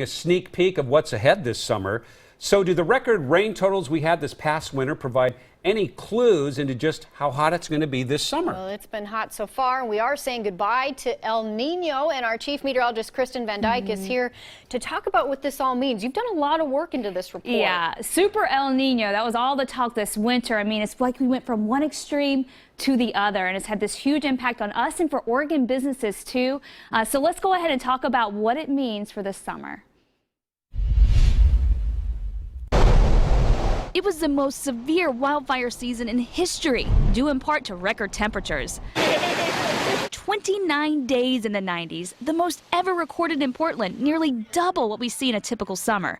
taking a sneak peek of what's ahead this summer. So do the record rain totals we had this past winter provide any clues into just how hot it's going to be this summer? Well, it's been hot so far, and we are saying goodbye to El Nino, and our chief meteorologist, Kristen Van Dyke, is here to talk about what this all means. You've done a lot of work into this report. Yeah, Super El Nino, that was all the talk this winter. I mean, it's like we went from one extreme to the other, and it's had this huge impact on us and for Oregon businesses, too. So let's go ahead and talk about what it means for this summer. It was the most severe wildfire season in history, due in part to record temperatures. 29 days in the 90s, the most ever recorded in Portland, nearly double what we see in a typical summer.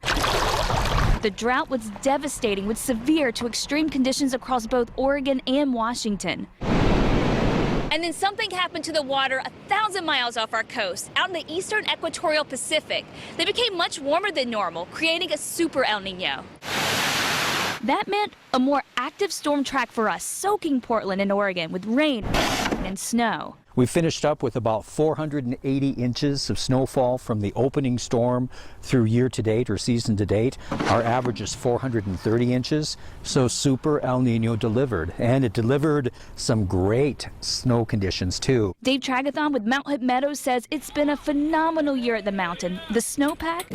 The drought was devastating with severe to extreme conditions across both Oregon and Washington. And then something happened to the water 1,000 miles off our coast, out in the eastern equatorial Pacific. They became much warmer than normal, creating a super El Nino. That meant a more active storm track for us, soaking Portland and Oregon with rain and snow. We finished up with about 480 inches of snowfall from the opening storm through year to date or season to date. Our average is 430 inches, so Super El Nino delivered, and it delivered some great snow conditions too. Dave Tragathon with Mount Hood Meadows says it's been a phenomenal year at the mountain. The snowpack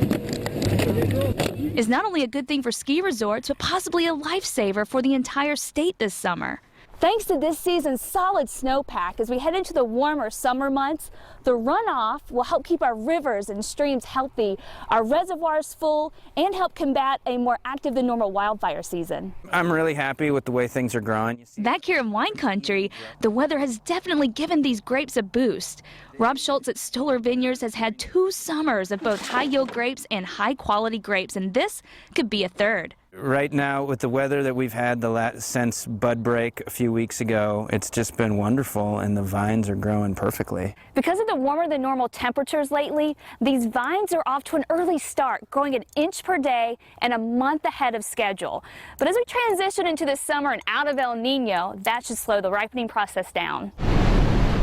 is not only a good thing for ski resorts, but possibly a lifesaver for the entire state this summer. Thanks to this season's solid snowpack, as we head into the warmer summer months, the runoff will help keep our rivers and streams healthy, our reservoirs full, and help combat a more active than normal wildfire season. I'm really happy with the way things are growing. Back here in wine country, the weather has definitely given these grapes a boost. Rob Schultz at Stoller Vineyards has had 2 summers of both high-yield grapes and high-quality grapes, and this could be a third. Right now, with the weather that we've had since bud break a few weeks ago, it's just been wonderful, and the vines are growing perfectly. Because of the warmer than normal temperatures lately, these vines are off to an early start, growing an inch per day and a month ahead of schedule. But as we transition into the summer and out of El Nino, that should slow the ripening process down.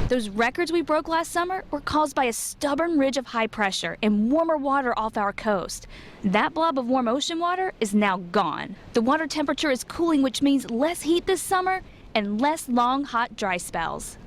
Those records we broke last summer were caused by a stubborn ridge of high pressure and warmer water off our coast. That blob of warm ocean water is now gone. The water temperature is cooling, which means less heat this summer and less long, hot, dry spells.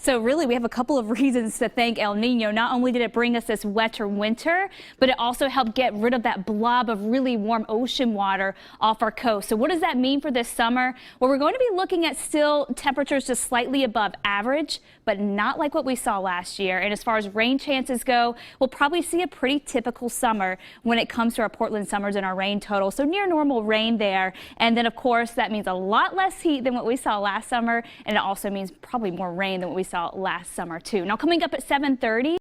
So really, we have a couple of reasons to thank El Nino. Not only did it bring us this wetter winter, but it also helped get rid of that blob of really warm ocean water off our coast. So what does that mean for this summer? Well, we're going to be looking at still temperatures just slightly above average, but not like what we saw last year. And as far as rain chances go, we'll probably see a pretty typical summer when it comes to our Portland summers and our rain total. So near normal rain there. And then, of course, that means a lot less heat than what we saw last summer. And it also means probably more rain than what we saw last summer, too. Now, coming up at 7:30.